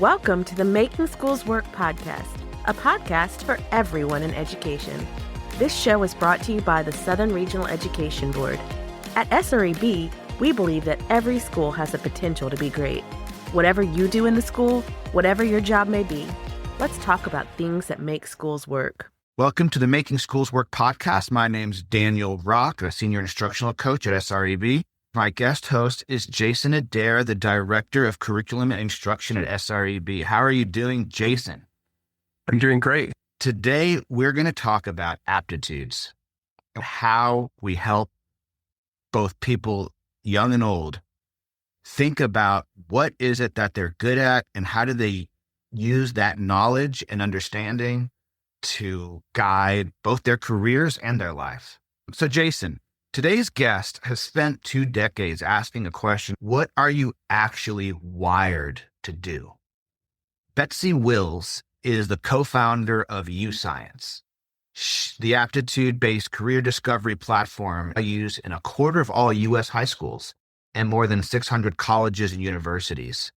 Welcome to the Making Schools Work podcast, a podcast for everyone in education. This show is brought to you by the Southern Regional Education Board. At SREB, we believe that every school has the potential to be great. Whatever you do in the school, whatever your job may be, let's talk about things that make schools work. Welcome to the Making Schools Work podcast. My name's Daniel Rock, a senior instructional coach at SREB. My guest host is Jason Adair, the Director of Curriculum and Instruction at SREB. How are you doing, Jason? I'm doing great. Today, we're going to talk about aptitudes, how we help both people young and old think about what is it that they're good at and how do they use that knowledge and understanding to guide both their careers and their life. So Jason, today's guest has spent 2 decades asking a question: what are you actually wired to do? Betsy Wills is the co-founder of YouScience, the aptitude-based career discovery platform used in 1/4 of all U.S. high schools and more than 600 colleges and universities.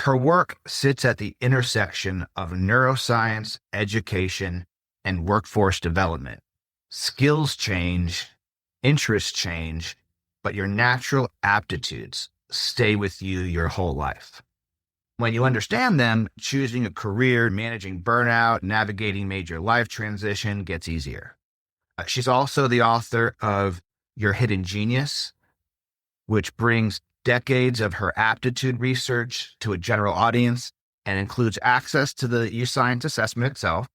Her work sits at the intersection of neuroscience, education, and workforce development. Skills change, interests change, but your natural aptitudes stay with you your whole life. When you understand them, choosing a career, managing burnout, navigating major life transition gets easier. She's also the author of Your Hidden Genius, which brings decades of her aptitude research to a general audience and includes access to the YouScience assessment itself.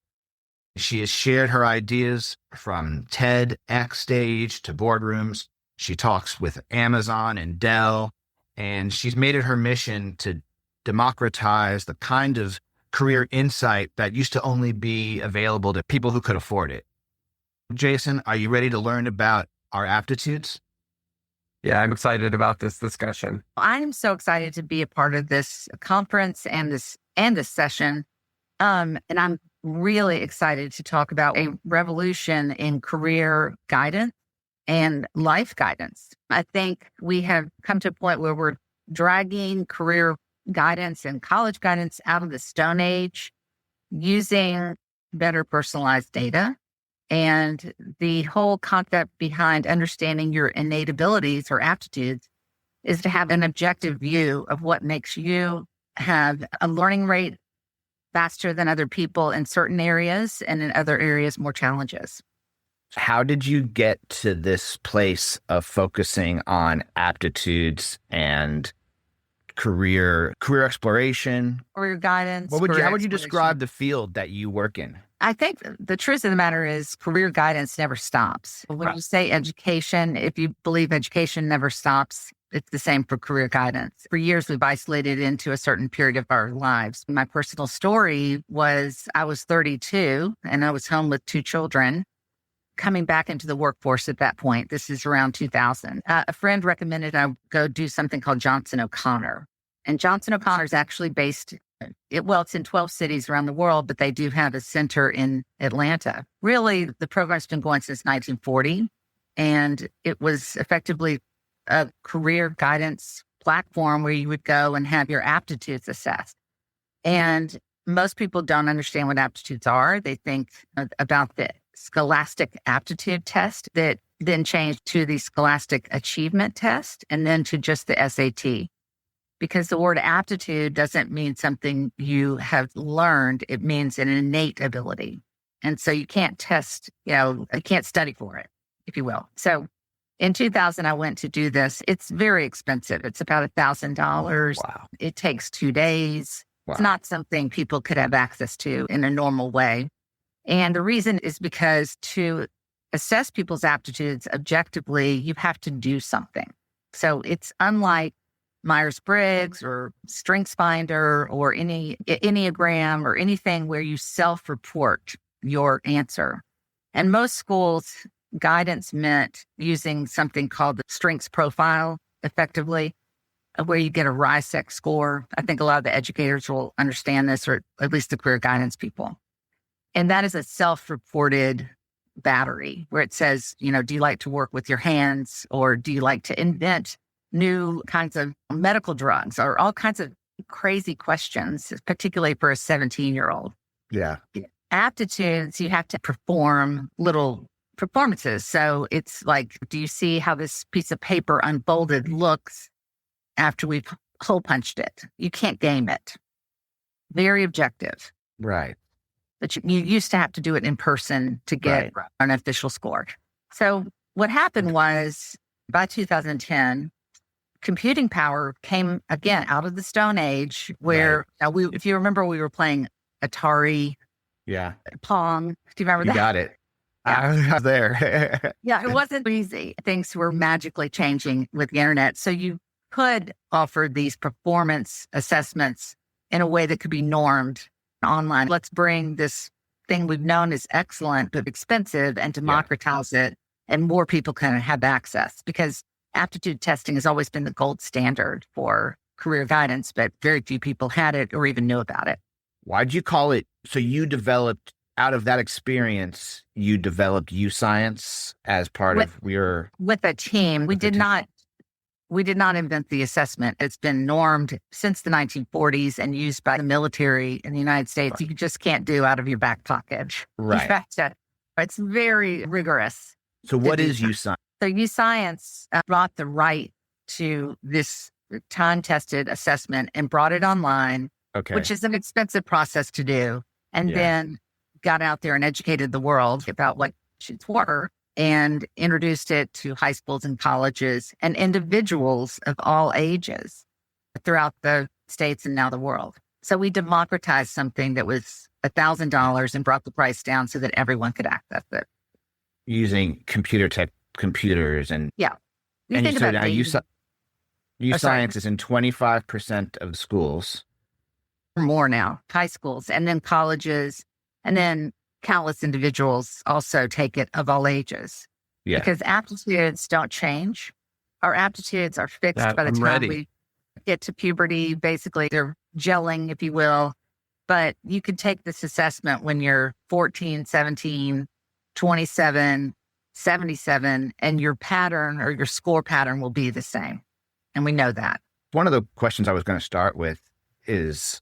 She has shared her ideas from TEDx stage to boardrooms. She talks with Amazon and Dell, and she's made it her mission to democratize the kind of career insight that used to only be available to people who could afford it. Jason, are you ready to learn about our aptitudes? Yeah, I'm excited about this discussion. I'm so excited to be a part of this conference and this session. And I'm really excited to talk about a revolution in career guidance and life guidance. I think we have come to a point where we're dragging career guidance and college guidance out of the Stone Age using better personalized data. And the whole concept behind understanding your innate abilities or aptitudes is to have an objective view of what makes you have a learning rate faster than other people in certain areas, and in other areas, more challenges. How did you get to this place of focusing on aptitudes and career exploration? Career guidance. How would you describe the field that you work in? I think the truth of the matter is career guidance never stops. When you say education, if you believe education never stops, it's the same for career guidance. For years, we've isolated into a certain period of our lives. My personal story was I was 32 and I was home with 2 children, coming back into the workforce at that point. This is around 2000. A friend recommended I go do something called Johnson O'Connor. And Johnson O'Connor is actually based it's in 12 cities around the world, but they do have a center in Atlanta. Really, the program's been going since 1940, and it was effectively a career guidance platform where you would go and have your aptitudes assessed. And most people don't understand what aptitudes are. They think about the Scholastic Aptitude Test that then changed to the Scholastic Achievement Test and then to just the SAT. Because the word aptitude doesn't mean something you have learned. It means an innate ability. And so you can't test, you can't study for it, if you will. So in 2000, I went to do this. It's very expensive. It's about $1,000. Wow. It takes 2 days. Wow. It's not something people could have access to in a normal way. And the reason is because to assess people's aptitudes objectively, you have to do something. So it's unlike Myers-Briggs or StrengthsFinder or any Enneagram or anything where you self-report your answer. And most schools, guidance meant using something called the strengths profile, effectively, where you get a RISEC score. I think a lot of the educators will understand this, or at least the career guidance people. And that is a self-reported battery where it says, do you like to work with your hands, or do you like to invent new kinds of medical drugs, or all kinds of crazy questions, particularly for a 17-year-old. Yeah. Aptitudes, you have to perform little performances. So it's like, do you see how this piece of paper unfolded looks after we've hole punched it? You can't game it. Very objective. Right. But you used to have to do it in person to get an official score. So what happened was by 2010, computing power came again out of the Stone Age where if you remember, we were playing Atari, Pong. Do you remember that? You got it. Yeah. I was there. Yeah, it wasn't easy. Things were magically changing with the internet. So you could offer these performance assessments in a way that could be normed online. Let's bring this thing we've known is excellent but expensive and democratize it, and more people can have access, because aptitude testing has always been the gold standard for career guidance, but very few people had it or even knew about it. Why'd you call it? So you developed, out of that experience, you developed YouScience as part of your... With a team. We did not invent the assessment. It's been normed since the 1940s and used by the military in the United States. You just can't do out of your back pocket. Right. In fact, it's very rigorous. So what is YouScience? So YouScience brought the right to this time-tested assessment and brought it online, which is an expensive process to do, and then got out there and educated the world about what it were and introduced it to high schools and colleges and individuals of all ages throughout the states and now the world. So we democratized something that was $1,000 and brought the price down so that everyone could access it. Using computers and... Yeah. And so now YouScience is in 25% of schools. More now, high schools, and then colleges, and then countless individuals also take it of all ages. Yeah. Because aptitudes don't change. Our aptitudes are fixed by the time we get to puberty. Basically, they're gelling, if you will. But you can take this assessment when you're 14, 17, 27, 77, and your pattern or your score pattern will be the same. And we know that. One of the questions I was going to start with is,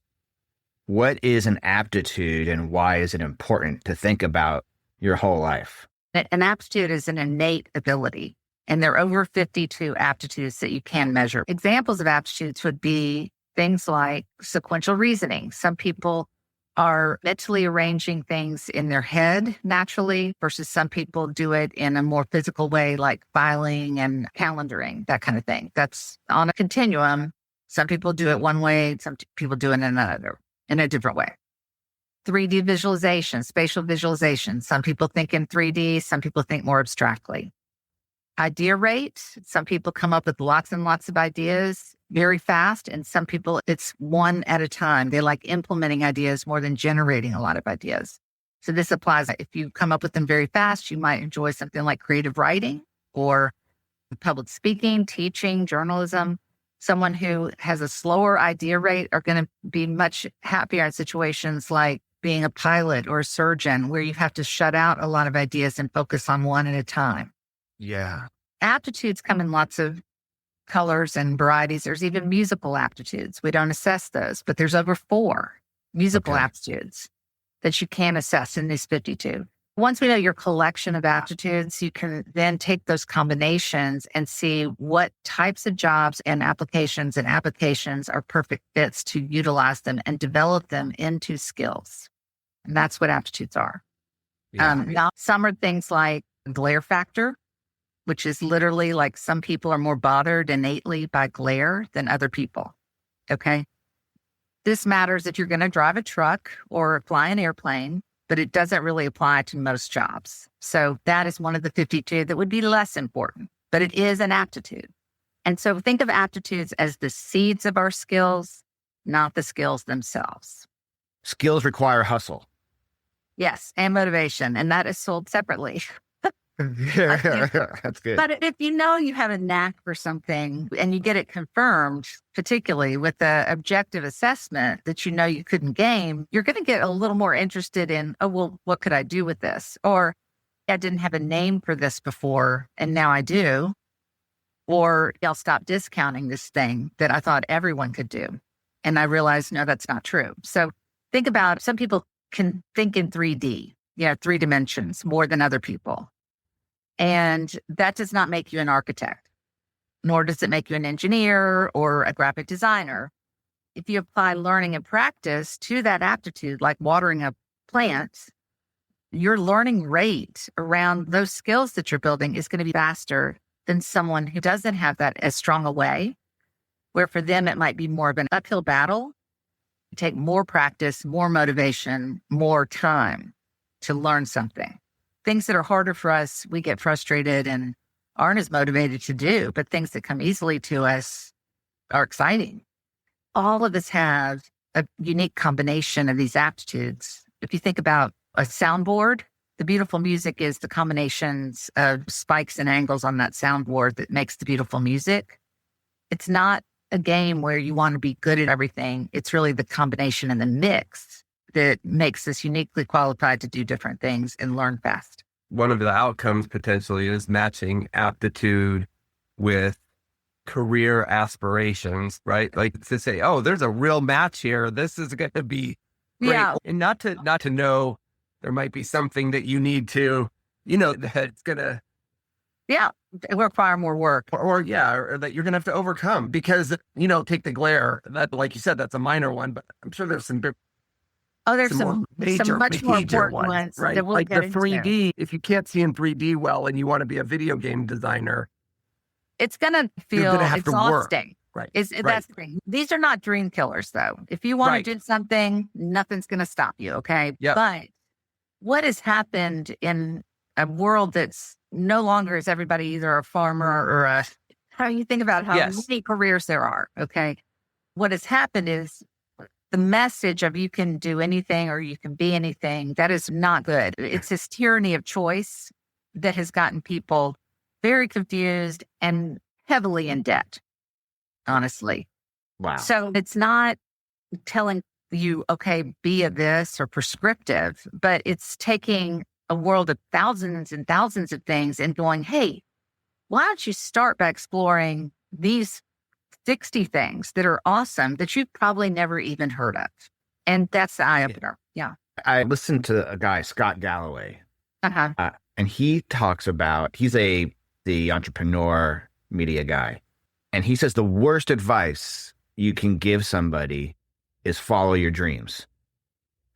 what is an aptitude and why is it important to think about your whole life? An aptitude is an innate ability, and there are over 52 aptitudes that you can measure. Examples of aptitudes would be things like sequential reasoning. Some people are mentally arranging things in their head naturally versus some people do it in a more physical way, like filing and calendaring, that kind of thing. That's on a continuum. Some people do it one way, some people do it in another. In a different way. 3D visualization, spatial visualization. Some people think in 3D, some people think more abstractly. Idea rate. Some people come up with lots and lots of ideas very fast, and some people, it's one at a time. They like implementing ideas more than generating a lot of ideas. So this applies. If you come up with them very fast, you might enjoy something like creative writing or public speaking, teaching, journalism. Someone who has a slower idea rate are going to be much happier in situations like being a pilot or a surgeon, where you have to shut out a lot of ideas and focus on one at a time. Yeah. Aptitudes come in lots of colors and varieties. There's even musical aptitudes. We don't assess those, but there's over 4 musical aptitudes that you can assess in these 52. Once we know your collection of aptitudes, you can then take those combinations and see what types of jobs and applications are perfect fits to utilize them and develop them into skills. And that's what aptitudes are. Now, some are things like glare factor, which is literally like some people are more bothered innately by glare than other people. Okay. This matters if you're going to drive a truck or fly an airplane, but it doesn't really apply to most jobs. So that is one of the 52 that would be less important, but it is an aptitude. And so think of aptitudes as the seeds of our skills, not the skills themselves. Skills require hustle. Yes, and motivation, and that is sold separately. That's good. But if you know you have a knack for something and you get it confirmed, particularly with the objective assessment that you know you couldn't game, you're going to get a little more interested in, oh, well, what could I do with this? Or I didn't have a name for this before and now I do. Or I'll stop discounting this thing that I thought everyone could do. And I realized, no, that's not true. So think about, some people can think in 3D, 3 dimensions more than other people. And that does not make you an architect, nor does it make you an engineer or a graphic designer. If you apply learning and practice to that aptitude, like watering a plant, your learning rate around those skills that you're building is going to be faster than someone who doesn't have that as strong a way, where for them it might be more of an uphill battle, take more practice, more motivation, more time to learn something. Things that are harder for us, we get frustrated and aren't as motivated to do, but things that come easily to us are exciting. All of us have a unique combination of these aptitudes. If you think about a soundboard, the beautiful music is the combinations of spikes and angles on that soundboard that makes the beautiful music. It's not a game where you want to be good at everything. It's really the combination and the mix that makes us uniquely qualified to do different things and learn fast. One of the outcomes potentially is matching aptitude with career aspirations, right? Like to say, oh, there's a real match here. This is going to be great. Yeah. And not to know there might be something that you need to, that's going to. Yeah. Require more work. Or that you're going to have to overcome because, take the glare. That, like you said, that's a minor one, but I'm sure there's some big. Oh, there's some much more important ones, right? That we'll like get the into. 3D, if you can't see in 3D well and you want to be a video game designer, it's going to feel exhausting. Right. That's the thing. These are not dream killers, though. If you want to do something, nothing's going to stop you, okay? Yep. But what has happened in a world that's no longer is everybody either a farmer or how you think about how many careers there are, okay? What has happened is the message of you can do anything or you can be anything, that is not good. It's this tyranny of choice that has gotten people very confused and heavily in debt, honestly. Wow. So it's not telling you, okay, be a this or prescriptive, but it's taking a world of thousands and thousands of things and going, hey, why don't you start by exploring these 60 things that are awesome that you've probably never even heard of. And that's the eye opener. Yeah. I listened to a guy, Scott Galloway, Uh-huh. and he talks about, he's the entrepreneur media guy. And he says the worst advice you can give somebody is follow your dreams.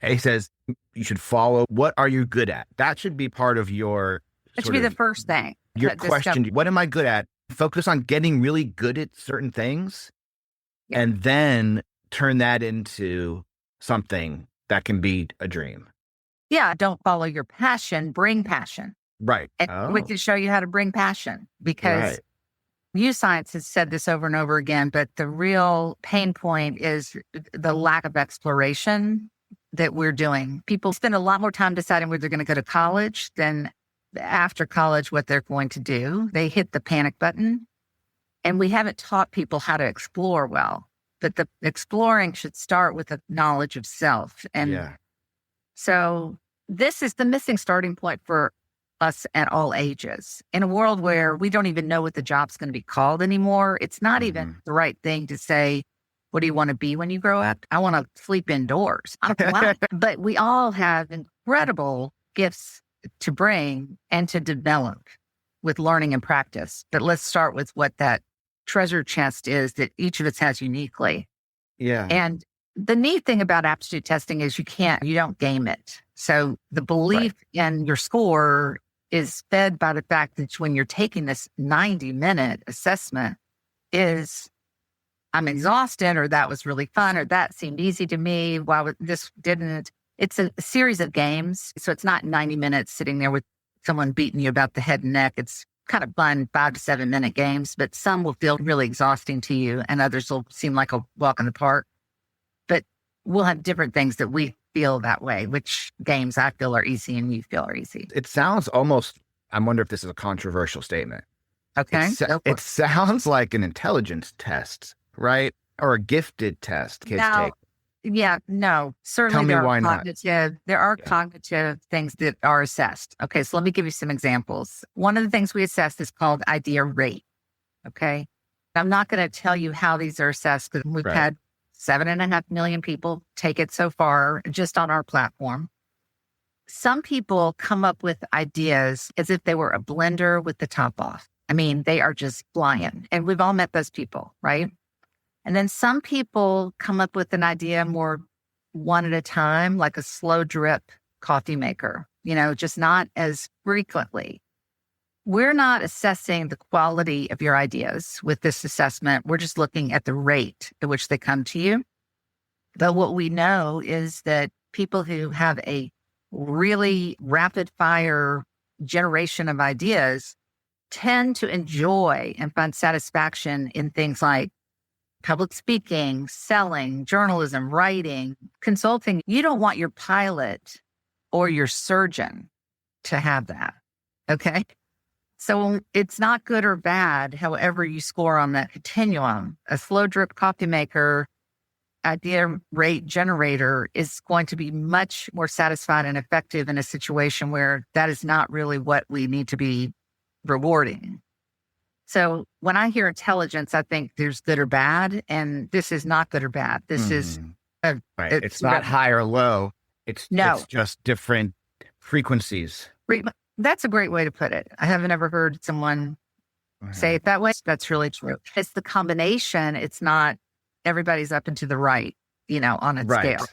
And he says you should follow, what are you good at? That should be part of your That should be the first thing. Your question, what am I good at? Focus on getting really good at certain things and then turn that into something that can be a dream. Yeah. Don't follow your passion, bring passion. Right. And we can show you how to bring passion because YouScience has said this over and over again, but the real pain point is the lack of exploration that we're doing. People spend a lot more time deciding where they're going to go to college than after college what they're going to do. They hit the panic button, and we haven't taught people how to explore well. But the exploring should start with a knowledge of self. And so this is the missing starting point for us at all ages. In a world where we don't even know what the job's going to be called anymore, it's not even the right thing to say, what do you want to be when you grow up? I want to sleep indoors. But we all have incredible gifts to bring and to develop with learning and practice. But let's start with what that treasure chest is that each of us has uniquely. Yeah. And the neat thing about aptitude testing is you don't game it. So the belief in your score is fed by the fact that when you're taking this 90-minute assessment is, I'm exhausted, or that was really fun, or that seemed easy to me. Why this didn't? It's a series of games. So it's not 90 minutes sitting there with someone beating you about the head and neck. It's kind of fun 5 to 7 minute games, but some will feel really exhausting to you and others will seem like a walk in the park. But we'll have different things that we feel that way, which games I feel are easy and you feel are easy. It sounds almost, I wonder if this is a controversial statement. Okay. It sounds like an intelligence test, right? Or a gifted test kids take. Yeah, no, certainly. Tell me why not. There are cognitive things that are assessed. Okay, so let me give you some examples. One of the things we assess is called idea rate. Okay. I'm not going to tell you how these are assessed because we've had 7.5 million people take it so far just on our platform. Some people come up with ideas as if they were a blender with the top off. I mean, they are just flying. And we've all met those people, right? And then some people come up with an idea more one at a time, like a slow drip coffee maker, just not as frequently. We're not assessing the quality of your ideas with this assessment. We're just looking at the rate at which they come to you. But what we know is that people who have a really rapid fire generation of ideas tend to enjoy and find satisfaction in things like public speaking, selling, journalism, writing, consulting. You don't want your pilot or your surgeon to have that. Okay. So it's not good or bad, however you score on that continuum. A slow drip coffee maker idea rate generator is going to be much more satisfied and effective in a situation where that is not really what we need to be rewarding. So when I hear intelligence, I think there's good or bad, and this is not good or bad. This is right. It's not high or low. It's just different frequencies. That's a great way to put it. I haven't ever heard someone say it that way. That's really true. It's the combination. It's not everybody's up and to the right, on its scale.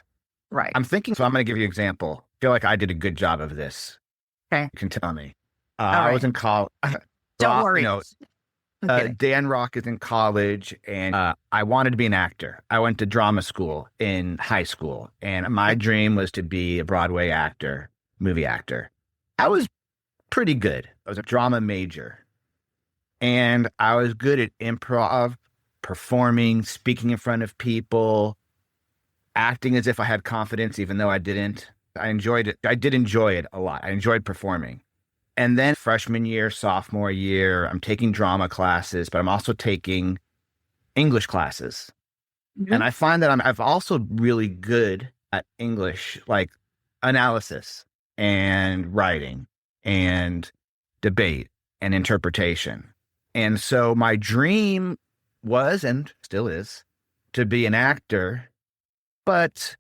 Right. I'm thinking, so I'm going to give you an example. I feel like I did a good job of this. Okay. You can tell me. I was in college. Don't worry. Dan Rock is in college, and I wanted to be an actor. I went to drama school in high school, and my dream was to be a Broadway actor, movie actor. I was pretty good. I was a drama major, and I was good at improv, performing, speaking in front of people, acting as if I had confidence, even though I didn't. I enjoyed it. I did enjoy it a lot. I enjoyed performing. And then freshman year, sophomore year, I'm taking drama classes, but I'm also taking English classes. Mm-hmm. And I find that I've also really good at English, like analysis and writing and debate and interpretation. And so my dream was, and still is, to be an actor, but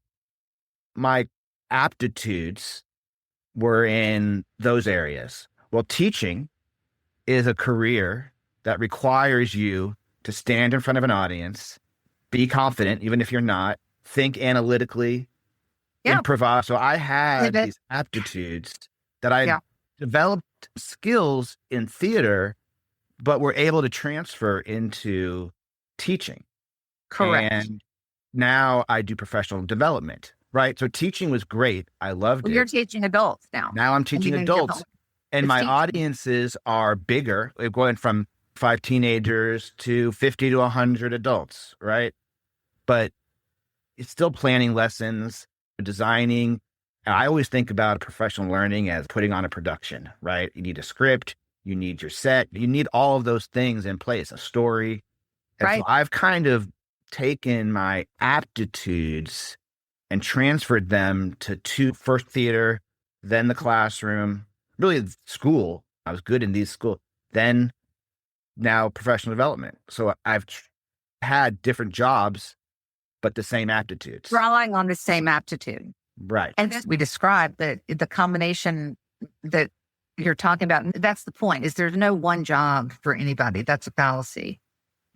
my aptitudes were in those areas. Well, teaching is a career that requires you to stand in front of an audience, be confident, even if you're not, think analytically, improvise. So I had these aptitudes that I developed skills in theater, but were able to transfer into teaching. Correct. And now I do professional development. Right. So teaching was great. I loved it. You're teaching adults now. Now I'm teaching adults. And my audiences are bigger. We're going from 5 teenagers to 50 to 100 adults. Right. But it's still planning lessons, designing. I always think about professional learning as putting on a production. Right. You need a script. You need your set. You need all of those things in place, a story. And so I've kind of taken my aptitudes and transferred them to first theater, then the classroom, really school. I was good in these schools. Then now professional development. So I've had different jobs, but the same aptitudes. Relying on the same aptitude. Right. And we described that the combination that you're talking about, that's the point, is there's no one job for anybody. That's a fallacy.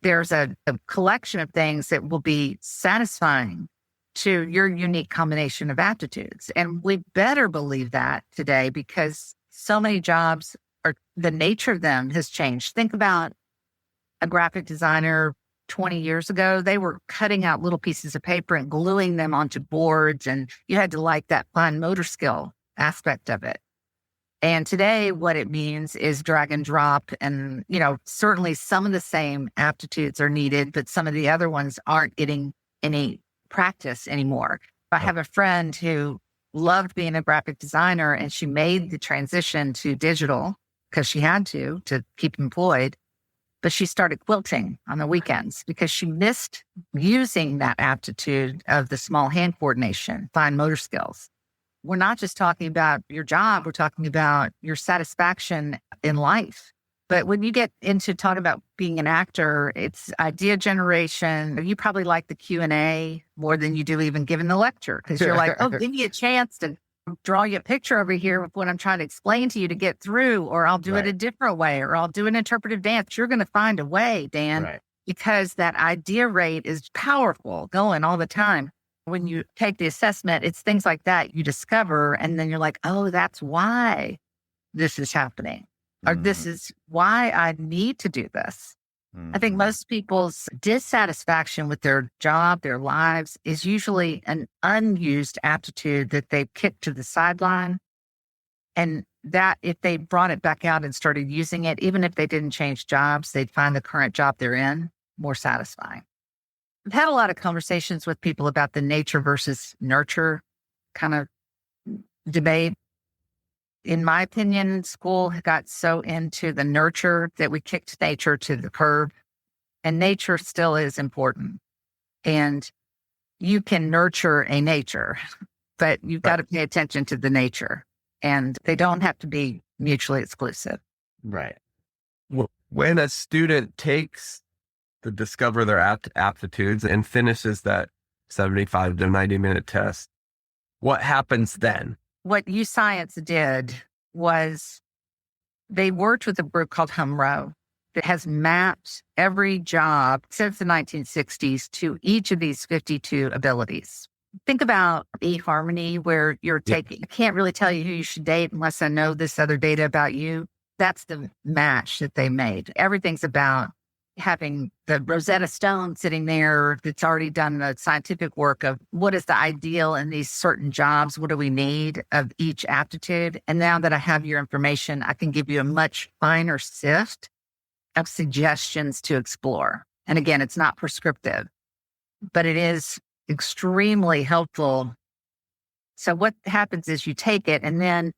There's a collection of things that will be satisfying to your unique combination of aptitudes. And we better believe that today, because so many jobs the nature of them has changed. Think about a graphic designer 20 years ago. They were cutting out little pieces of paper and gluing them onto boards, and you had to like that fine motor skill aspect of it. And today what it means is drag and drop. And, certainly some of the same aptitudes are needed, but some of the other ones aren't getting any practice anymore. I have a friend who loved being a graphic designer, and she made the transition to digital because she had to keep employed. But she started quilting on the weekends because she missed using that aptitude of the small hand coordination, fine motor skills. We're not just talking about your job. We're talking about your satisfaction in life. But when you get into talking about being an actor, it's idea generation. You probably like the Q&A more than you do even giving the lecture, because you're like, oh, give me a chance to draw you a picture over here of what I'm trying to explain to you to get through, or I'll do it a different way, or I'll do an interpretive dance. You're going to find a way, Dan, because that idea rate is powerful, going all the time. When you take the assessment, it's things like that you discover, and then you're like, oh, that's why this is happening. Or this is why I need to do this. I think most people's dissatisfaction with their job, their lives, is usually an unused aptitude that they've kicked to the sideline. And that if they brought it back out and started using it, even if they didn't change jobs, they'd find the current job they're in more satisfying. I've had a lot of conversations with people about the nature versus nurture kind of debate. In my opinion, school got so into the nurture that we kicked nature to the curb, and nature still is important. And you can nurture a nature, but you've got to pay attention to the nature, and they don't have to be mutually exclusive. Right. When a student takes to discover their aptitudes and finishes that 75 to 90-minute test, what happens then? What YouScience did was they worked with a group called HumRow that has mapped every job since the 1960s to each of these 52 abilities. Think about eHarmony, where you're taking, I can't really tell you who you should date unless I know this other data about you. That's the match that they made. Everything's about having the Rosetta Stone sitting there that's already done the scientific work of what is the ideal in these certain jobs, what do we need of each aptitude. And now that I have your information, I can give you a much finer sift of suggestions to explore. And again, it's not prescriptive, but it is extremely helpful. So what happens is you take it, and then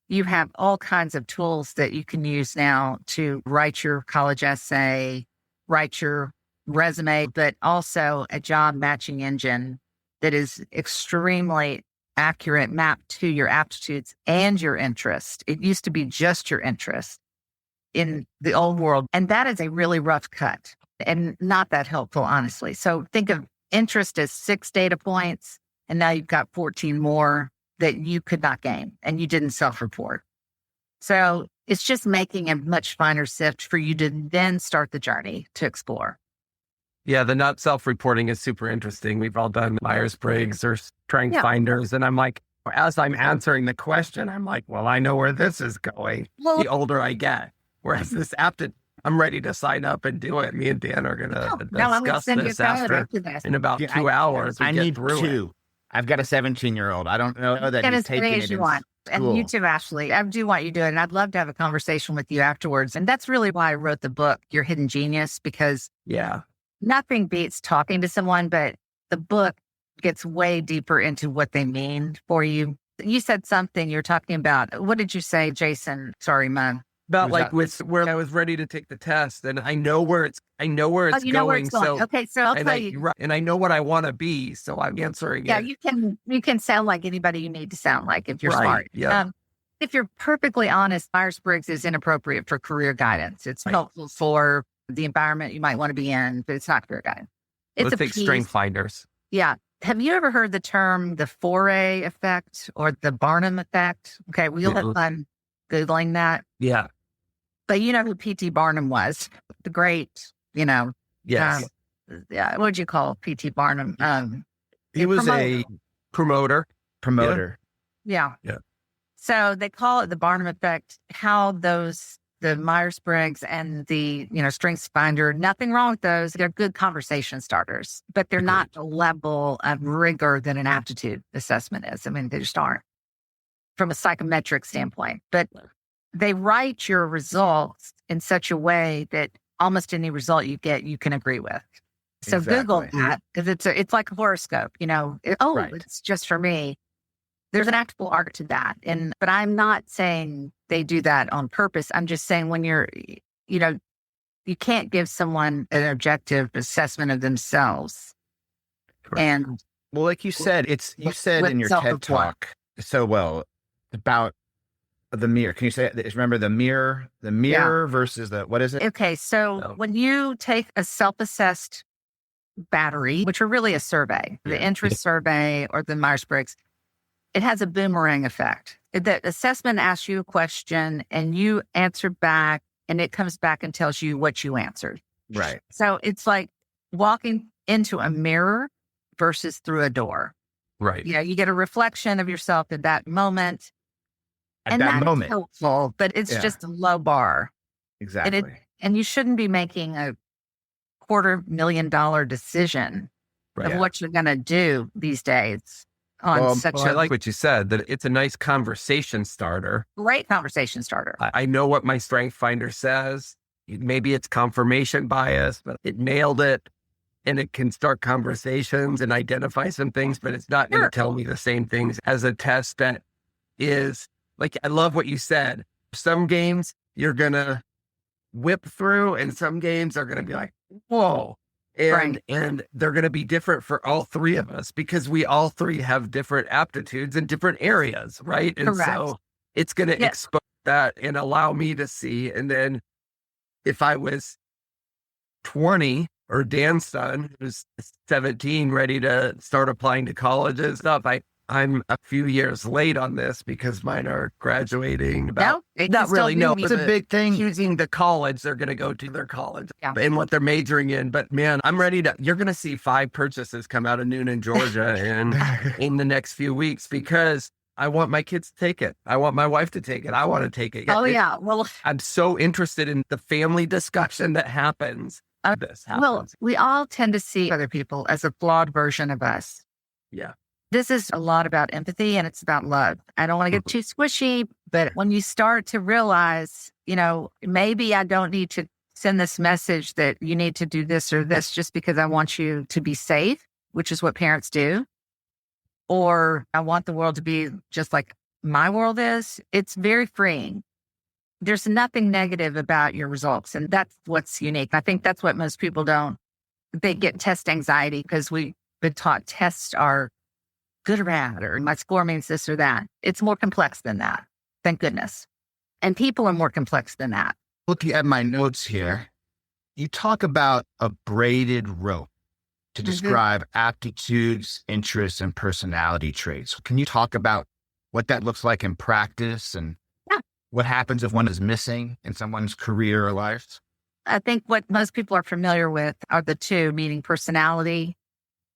you have all kinds of tools that you can use now to write your college essay, write your resume, but also a job matching engine that is extremely accurate, mapped to your aptitudes and your interest. It used to be just your interest in the old world. And that is a really rough cut and not that helpful, honestly. So think of interest as 6 data points, and now you've got 14 more that you could not gain and you didn't self-report. So it's just making a much finer sift for you to then start the journey to explore. Yeah, the not self-reporting is super interesting. We've all done Myers-Briggs or strength finders. And I'm like, as I'm answering the question, I'm like, well, I know where this is going the older I get. Whereas this aptitude, I'm ready to sign up and do it. Me and Dan are going to discuss this after in about 2 hours. I need 2. I've got a 17-year-old. I don't know that he's taking it in school. And you too, Ashley. I do want you to do it. And I'd love to have a conversation with you afterwards. And that's really why I wrote the book, Your Hidden Genius, because nothing beats talking to someone, but the book gets way deeper into what they mean for you. You said something you're talking about. What did you say, Jason? Sorry, Mom. About like with where I was ready to take the test, and I know where it's going. So okay, so I'll tell you, and I know what I want to be, so I'm answering. Yeah, you can sound like anybody you need to sound like if you're smart. Yeah. If you're perfectly honest, Myers-Briggs is inappropriate for career guidance. It's helpful for the environment you might want to be in, but it's not career guidance. Let's take strength finders. Yeah. Have you ever heard the term the Foray effect or the Barnum effect? Okay, we'll have fun Googling that. Yeah. But you know who P.T. Barnum was? The great, Yes. What would you call P.T. Barnum? He was a promoter. Yeah. So they call it the Barnum effect, how the Myers-Briggs and the, strengths finder, nothing wrong with those. They're good conversation starters, but they're not the level of rigor that an aptitude assessment is. I mean, they just aren't from a psychometric standpoint, but they write your results in such a way that almost any result you get, you can agree with. So Google that, because it's like a horoscope, it's just for me. There's an actual art to that. But I'm not saying they do that on purpose. I'm just saying when you're, you can't give someone an objective assessment of themselves. Correct. And well, like you said, you said in your TED talk so well about The mirror. Can you say it? Remember the mirror versus what is it? Okay. So when you take a self-assessed battery, which are really a survey, the interest survey or the Myers-Briggs, it has a boomerang effect. The assessment asks you a question and you answer back and it comes back and tells you what you answered. Right. So it's like walking into a mirror versus through a door. Right. You get a reflection of yourself at that moment. At that moment. That's helpful, but it's just a low bar. Exactly. And you shouldn't be making a $250,000 decision of what you're going to do these days on I like what you said, that it's a nice conversation starter. Great conversation starter. I know what my strength finder says. Maybe it's confirmation bias, but it nailed it. And it can start conversations and identify some things, but it's not going to tell me the same things as a test that is like, I love what you said. Some games you're going to whip through and some games are going to be like, whoa. And they're going to be different for all three of us because we all three have different aptitudes in different areas, right? And so it's going to expose that and allow me to see. And then if I was 20 or Dan's son, who's 17, ready to start applying to college and stuff, I'm a few years late on this because mine are graduating about, not really, no, it's a big thing. Choosing the college they're going to go to, their college and what they're majoring in. But man, I'm ready you're going to see 5 purchases come out of Noonan, Georgia in the next few weeks because I want my kids to take it. I want my wife to take it. I want to take it. Well, I'm so interested in the family discussion that happens. Well, we all tend to see other people as a flawed version of us. Yeah. This is a lot about empathy and it's about love. I don't want to get too squishy, but when you start to realize, maybe I don't need to send this message that you need to do this or this just because I want you to be safe, which is what parents do, or I want the world to be just like my world is, it's very freeing. There's nothing negative about your results. And that's what's unique. I think that's what most people don't. They get test anxiety because we've been taught tests are good or bad, or my score means this or that. It's more complex than that. Thank goodness. And people are more complex than that. Looking at my notes here, you talk about a braided rope to describe aptitudes, interests, and personality traits. Can you talk about what that looks like in practice and what happens if one is missing in someone's career or life? I think what most people are familiar with are the two, meaning personality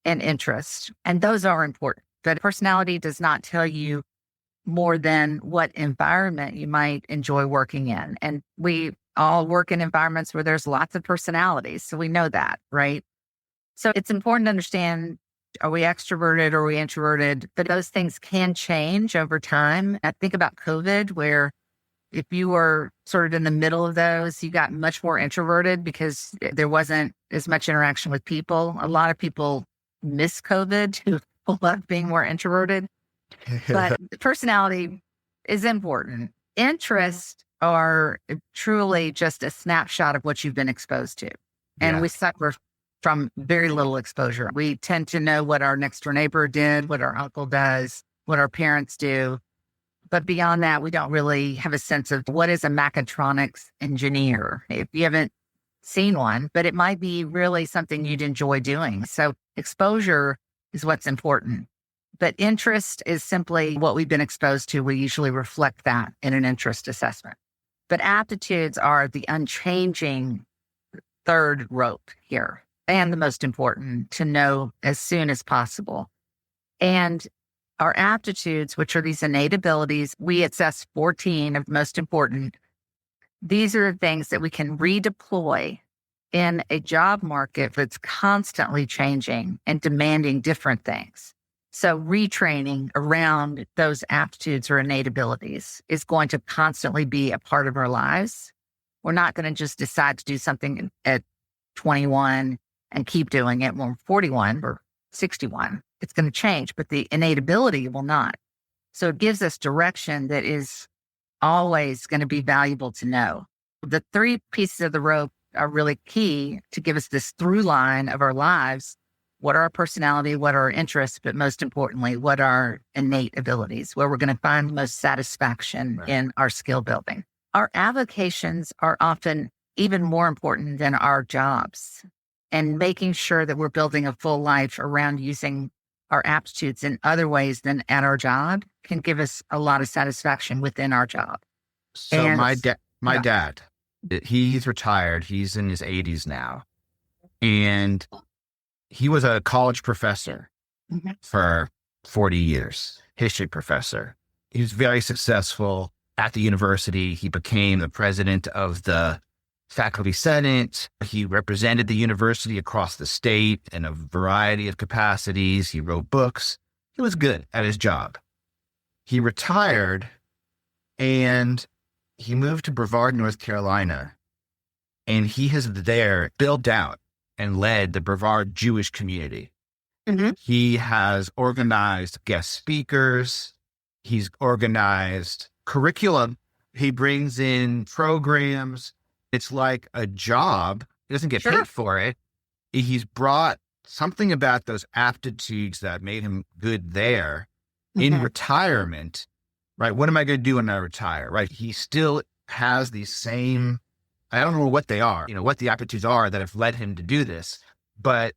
and interest. And those are important. But personality does not tell you more than what environment you might enjoy working in. And we all work in environments where there's lots of personalities. So we know that, right? So it's important to understand, are we extroverted or are we introverted? But those things can change over time. I think about COVID, where if you were sort of in the middle of those, you got much more introverted because there wasn't as much interaction with people. A lot of people miss COVID who love being more introverted, but personality is important. Interests are truly just a snapshot of what you've been exposed to. And we suffer from very little exposure. We tend to know what our next door neighbor did, what our uncle does, what our parents do. But beyond that, we don't really have a sense of what is a mechatronics engineer, if you haven't seen one, but it might be really something you'd enjoy doing. So exposure is what's important. But interest is simply what we've been exposed to. We usually reflect that in an interest assessment. But aptitudes are the unchanging third rope here, and the most important to know as soon as possible. And our aptitudes, which are these innate abilities, we assess 14 of the most important. These are the things that we can redeploy in a job market that's constantly changing and demanding different things. So retraining around those aptitudes or innate abilities is going to constantly be a part of our lives. We're not going to just decide to do something at 21 and keep doing it when we're 41 or 61. It's going to change, but the innate ability will not. So it gives us direction that is always going to be valuable to know. The 3 pieces of the rope are really key to give us this through line of our lives what are our personality, what are our interests, but most importantly, what are our innate abilities, where we're going to find the most satisfaction in our skill building. Our avocations are often even more important than our jobs, and making sure that we're building a full life around using our aptitudes in other ways than at our job can give us a lot of satisfaction within our job. So And- my dad, he's retired. He's in his 80s now. And he was a college professor for 40 years, history professor. He was very successful at the university. He became the president of the faculty senate. He represented the university across the state in a variety of capacities. He wrote books. He was good at his job. He retired and he moved to Brevard, North Carolina, and he has there built out and led the Brevard Jewish community. He has organized guest speakers. He's organized curriculum. He brings in programs. It's like a job. He doesn't get paid for it. He's brought something about those aptitudes that made him good there in retirement, right? What am I going to do when I retire, right? He still has these same, I don't know what they are, what the aptitudes are that have led him to do this, but,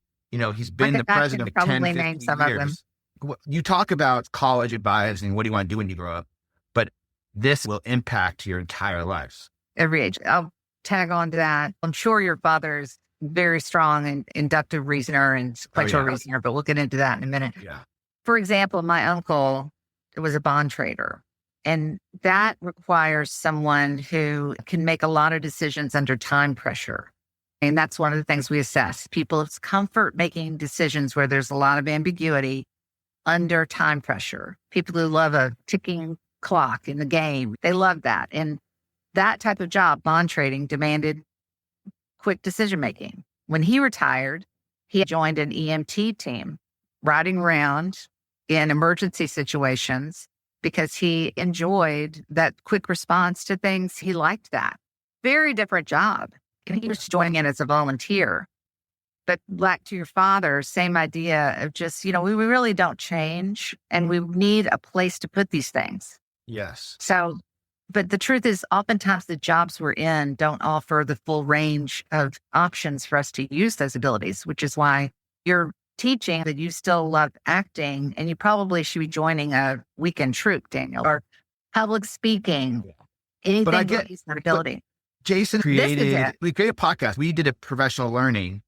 he's been the president of 10, 15 years. You talk about college advice and what do you want to do when you grow up, but this will impact your entire life. Every age. I'll tag on to that. I'm sure your father's very strong and inductive reasoner and sequential reasoner, but we'll get into that in a minute. Yeah. For example, my uncle was a bond trader, and that requires someone who can make a lot of decisions under time pressure. And that's one of the things we assess. People's comfort making decisions where there's a lot of ambiguity under time pressure. People who love a ticking clock in the game, they love that. And that type of job, bond trading, demanded quick decision making. When he retired, he joined an EMT team, riding around in emergency situations because he enjoyed that quick response to things. He liked that. Very different job. And he was joining in as a volunteer. But back to your father, same idea of just, we really don't change and we need a place to put these things. Yes. So, but the truth is oftentimes the jobs we're in don't offer the full range of options for us to use those abilities, which is why you're teaching that you still love acting and you probably should be joining a weekend troupe, Daniel, or public speaking, anything But I get- to use that ability. Jason we created a podcast. We did a professional learning.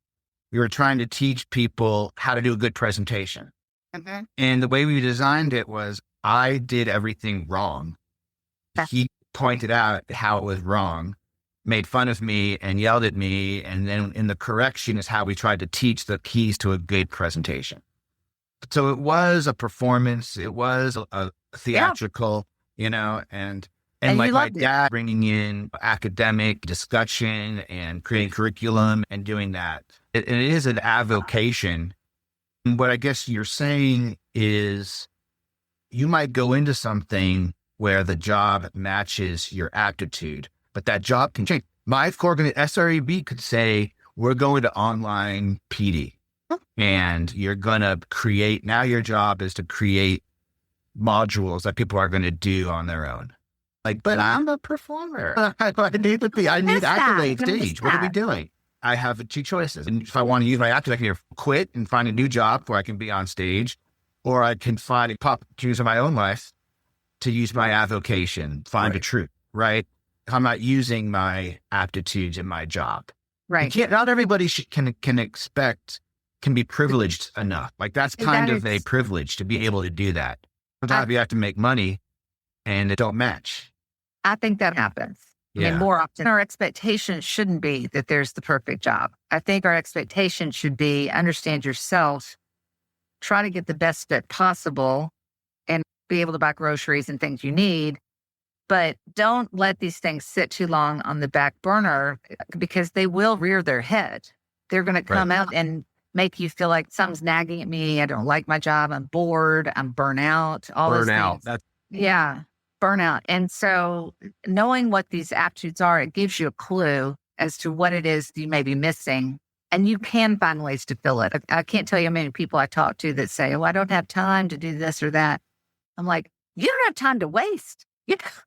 We were trying to teach people how to do a good presentation. And the way we designed it was I did everything wrong. He pointed out how it was wrong, made fun of me and yelled at me. And then in the correction is how we tried to teach the keys to a good presentation. So it was a performance. It was a theatrical, and like my dad bringing in academic discussion and creating curriculum and doing that. It is an avocation. What I guess you're saying is you might go into something where the job matches your aptitude, but that job can change. My SREB could say, we're going to online PD and you're going to create, now your job is to create modules that people are going to do on their own. But I'm a performer. I need accolades stage. What are we doing? I have two choices. And if I want to use my aptitude, I can either quit and find a new job where I can be on stage, or I can find opportunities in my own life to use my avocation, find a truth, right? I'm not using my aptitudes in my job. Right. Not everybody can be privileged enough. That's kind of a privilege to be able to do that. Sometimes you have to make money and it don't match. I think that happens. Yeah. I mean, more often our expectation shouldn't be that there's the perfect job. I think our expectation should be understand yourself, try to get the best fit possible and be able to buy groceries and things you need. But don't let these things sit too long on the back burner because they will rear their head. They're going to come out and make you feel like something's nagging at me. I don't like my job. I'm bored. I'm burnout. All those things. Burnout. And so knowing what these aptitudes are, it gives you a clue as to what it is you may be missing. And you can find ways to fill it. I can't tell you how many people I talk to that say, oh, I don't have time to do this or that. I'm like, you don't have time to waste.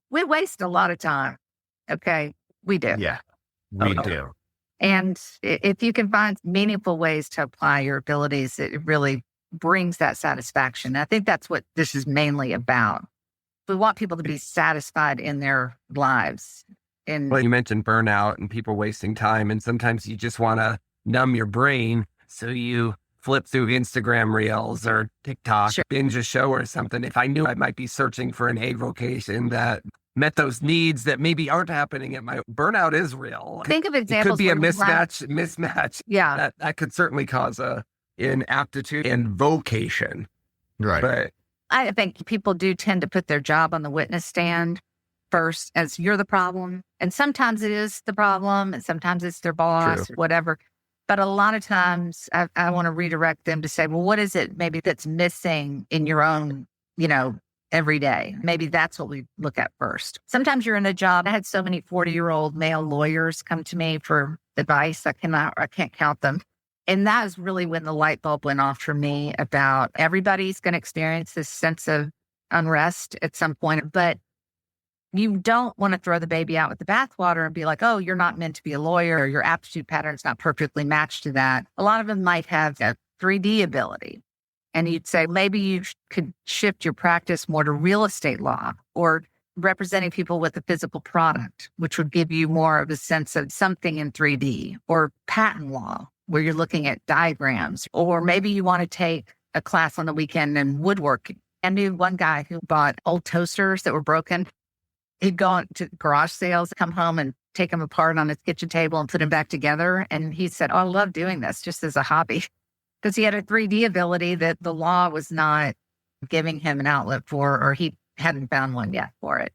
We waste a lot of time. Okay. We do. Yeah, we do. And if you can find meaningful ways to apply your abilities, it really brings that satisfaction. I think that's what this is mainly about. We want people to be satisfied in their lives. Well, you mentioned burnout and people wasting time, and sometimes you just want to numb your brain, so you flip through Instagram reels or TikTok, binge a show or something. If I knew I might be searching for an avocation that met those needs that maybe aren't happening at my burnout is real. Think of examples. It could be a mismatch. Yeah. That could certainly cause a inaptitude and vocation. Right. But I think people do tend to put their job on the witness stand first as you're the problem. And sometimes it is the problem, and sometimes it's their boss or whatever. But a lot of times I want to redirect them to say, well, what is it maybe that's missing in your own, every day? Maybe that's what we look at first. Sometimes you're in a job. I had so many 40-year-old male lawyers come to me for advice. I can't count them. And that is really when the light bulb went off for me about everybody's going to experience this sense of unrest at some point, but you don't want to throw the baby out with the bathwater and be like, oh, you're not meant to be a lawyer, or your aptitude pattern's not perfectly matched to that. A lot of them might have a 3D ability. And you'd say, maybe you could shift your practice more to real estate law or representing people with a physical product, which would give you more of a sense of something in 3D, or patent law, where you're looking at diagrams, or maybe you want to take a class on the weekend in woodworking. I knew one guy who bought old toasters that were broken. He'd go to garage sales, come home and take them apart on his kitchen table and put them back together. And he said, oh, I love doing this just as a hobby, because he had a 3D ability that the law was not giving him an outlet for, or he hadn't found one yet for it.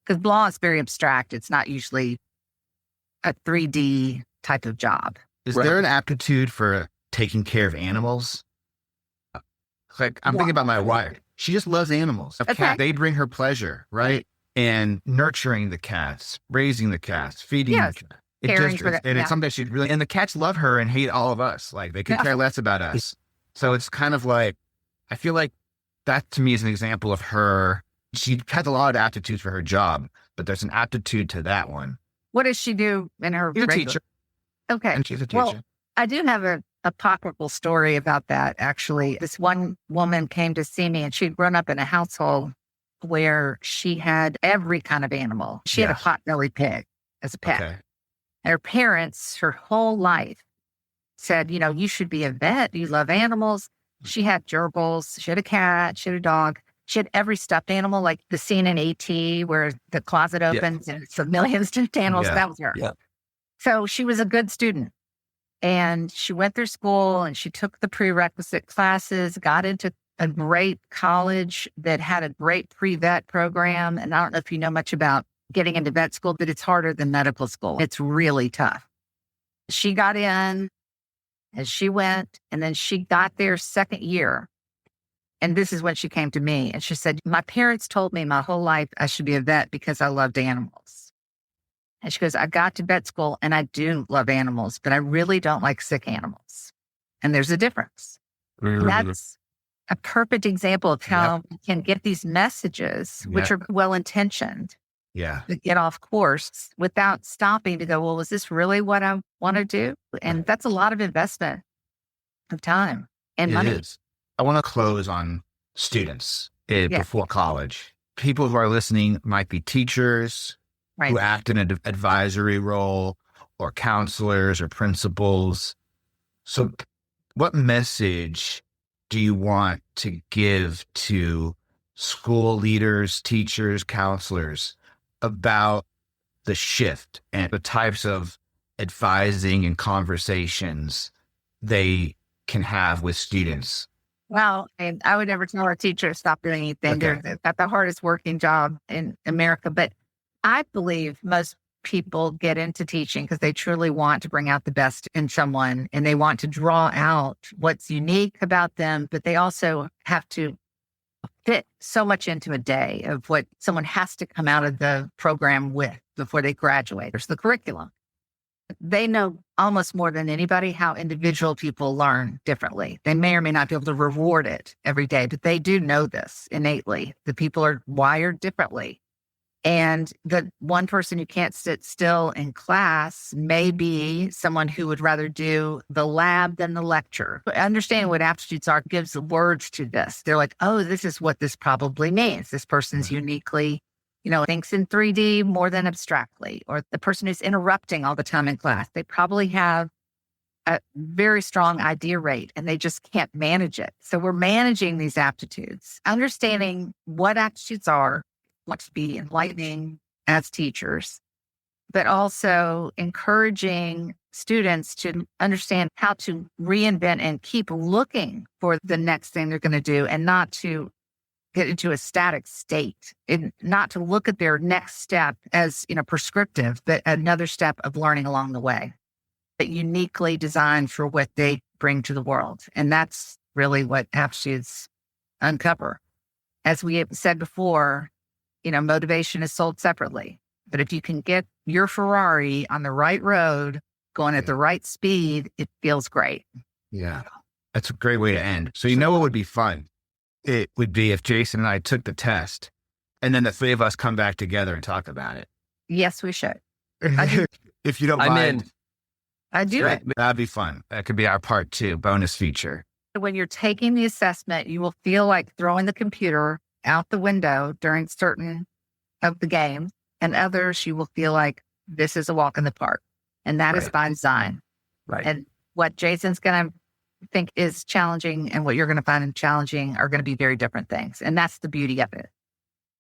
Because law is very abstract. It's not usually a 3D type of job. Is there an aptitude for taking care of animals? Like, I'm thinking about my wife. She just loves animals. A cat, they bring her pleasure, right? And nurturing the cats, raising the cats, feeding the cats. It's something she really, and the cats love her and hate all of us. Like, they could care less about us. So it's kind of like, I feel like that to me is an example of her. She has a lot of aptitudes for her job, but there's an aptitude to that one. What does she do in her She's a teacher. Okay. And she's a teacher. Well, I do have an apocryphal story about that, actually. This one woman came to see me, and she'd grown up in a household where she had every kind of animal. She had a potbelly pig as a pet. Okay. Her parents, her whole life, said, you should be a vet. You love animals. She had gerbils. She had a cat. She had a dog. She had every stuffed animal, like the scene in A.T. where the closet opens and it's a million stuffed animals. Yeah. That was her. Yeah. So she was a good student, and she went through school and she took the prerequisite classes, got into a great college that had a great pre-vet program. And I don't know if you know much about getting into vet school, but it's harder than medical school. It's really tough. She got in as she went, and then she got there second year. And this is when she came to me, and she said, my parents told me my whole life I should be a vet because I loved animals. And she goes, I got to vet school and I do love animals, but I really don't like sick animals. And there's a difference. Mm-hmm. That's a perfect example of how we can get these messages, which are well-intentioned, to get off course without stopping to go, well, is this really what I want to do? And that's a lot of investment of time and money. It is. I want to close on students before college. People who are listening might be teachers, who act in an advisory role, or counselors or principals. So what message do you want to give to school leaders, teachers, counselors about the shift and the types of advising and conversations they can have with students? Well, I would never tell our teachers to stop doing anything. Okay. They've got the hardest working job in America, but I believe most people get into teaching because they truly want to bring out the best in someone, and they want to draw out what's unique about them, but they also have to fit so much into a day of what someone has to come out of the program with before they graduate. There's the curriculum. They know almost more than anybody how individual people learn differently. They may or may not be able to reward it every day, but they do know this innately. The people are wired differently. And the one person who can't sit still in class may be someone who would rather do the lab than the lecture. But understanding what aptitudes are gives words to this. They're like, oh, this is what this probably means. This person's uniquely, thinks in 3D more than abstractly. Or the person who's interrupting all the time in class, they probably have a very strong idea rate and they just can't manage it. So we're managing these aptitudes, understanding what aptitudes are, want to be enlightening as teachers, but also encouraging students to understand how to reinvent and keep looking for the next thing they're going to do and not to get into a static state and not to look at their next step as, prescriptive, but another step of learning along the way, but uniquely designed for what they bring to the world. And that's really what aptitudes uncover. As we have said before, motivation is sold separately. But if you can get your Ferrari on the right road, going at the right speed, it feels great. Yeah, that's a great way to end. So what would be fun? It would be if Jason and I took the test and then the three of us come back together and talk about it. Yes, we should. If you don't I'm mind. in. I do it. That'd be fun. That could be our part 2 bonus feature. When you're taking the assessment, you will feel like throwing the computer out the window during certain of the game, and others you will feel like this is a walk in the park. And that is by design. Right. And what Jason's going to think is challenging and what you're going to find challenging are going to be very different things. And that's the beauty of it.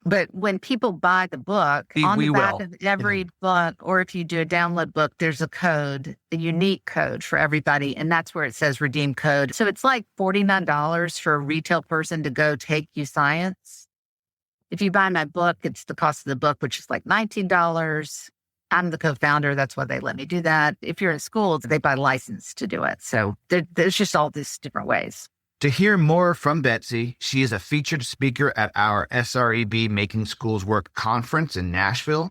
But when people buy the book, on the back of every book, or if you do a download book, there's a code, a unique code for everybody. And that's where it says redeem code. So it's like $49 for a retail person to go take YouScience. If you buy my book, it's the cost of the book, which is like $19. I'm the co-founder. That's why they let me do that. If you're in schools, they buy license to do it. So there's just all these different ways. To hear more from Betsy, she is a featured speaker at our SREB Making Schools Work conference in Nashville.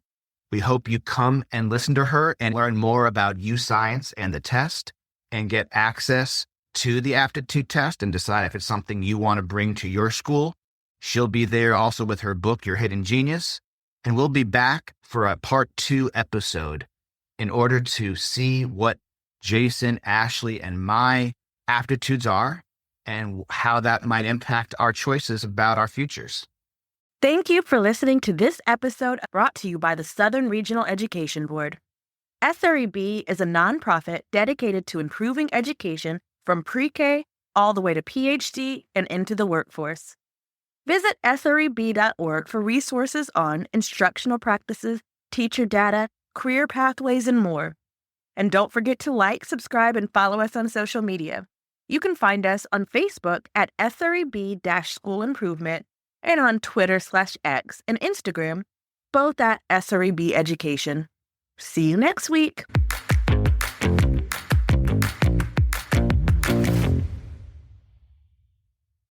We hope you come and listen to her and learn more about YouScience and the test and get access to the aptitude test and decide if it's something you want to bring to your school. She'll be there also with her book, Your Hidden Genius. And we'll be back for a part 2 episode in order to see what Jason, Ashley, and my aptitudes are and how that might impact our choices about our futures. Thank you for listening to this episode brought to you by the Southern Regional Education Board. SREB is a nonprofit dedicated to improving education from pre-K all the way to PhD and into the workforce. Visit sreb.org for resources on instructional practices, teacher data, career pathways, and more. And don't forget to like, subscribe, and follow us on social media. You can find us on Facebook at SREB-School Improvement and on Twitter/X and Instagram, both at SREB Education. See you next week.